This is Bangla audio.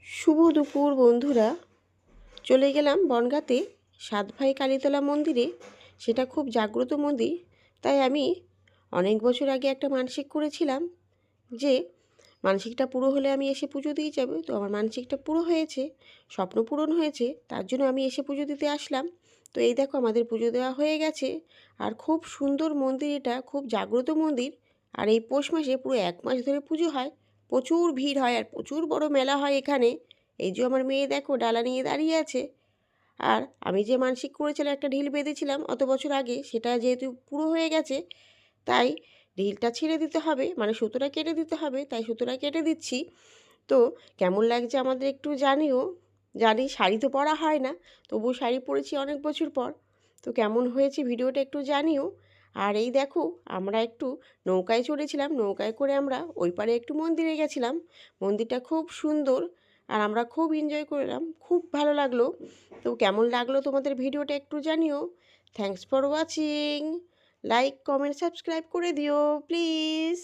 শুভ দুপুর বন্ধুরা। চলে গেলাম বনগাঁতে সাতভাই কালীতলা মন্দিরে। সেটা খুব জাগ্রত মন্দির। তাই আমি অনেক বছর আগে একটা মানসিক করেছিলাম যে মানসিকটা পুরো হলে আমি এসে পুজো দিয়ে যাব। তো আমার মানসিকটা পুরো হয়েছে, স্বপ্ন পূরণ হয়েছে, তার জন্য আমি এসে পুজো দিতে আসলাম। তো এই দেখো আমাদের পুজো দেওয়া হয়ে গেছে। আর খুব সুন্দর মন্দির, এটা খুব জাগ্রত মন্দির। আর এই পৌষ মাসে পুরো 1 মাস ধরে পুজো হয়। প্রচুর ভিড় হয় আর প্রচুর বড় মেলা হয় এখানে। এই যে আমার মেয়ে দেখো ডালা নিয়ে দাঁড়িয়ে আছে। আর আমি যে মানসিক করেছিলাম, একটা ঢিল বেঁধেছিলাম অত বছর আগে, সেটা যেহেতু পুরো হয়ে গেছে, তাই ঢিলটা ছিঁড়ে দিতে হবে, মানে সুতোটা কেটে দিতে হবে। তাই সুতোটা কেটে দিচ্ছি। তো কেমন লাগছে আমাদের একটু জানিও। জানি শাড়ি তো পরা হয় না, তবু শাড়ি পরেছি অনেক বছর পর। তো কেমন হয়েছে ভিডিওটা একটু জানিও। আর এই দেখো আমরা একটু নৌকায় চড়েছিলাম, নৌকায় করে আমরা ওই পারে একটু মন্দিরে গেছিলাম। মন্দিরটা খুব সুন্দর আর আমরা খুব এনজয় করলাম, খুব ভালো লাগলো। তো কেমন লাগলো তোমাদের ভিডিওটা একটু জানিও। Thanks for watching. Like comment subscribe করে দিও প্লিজ।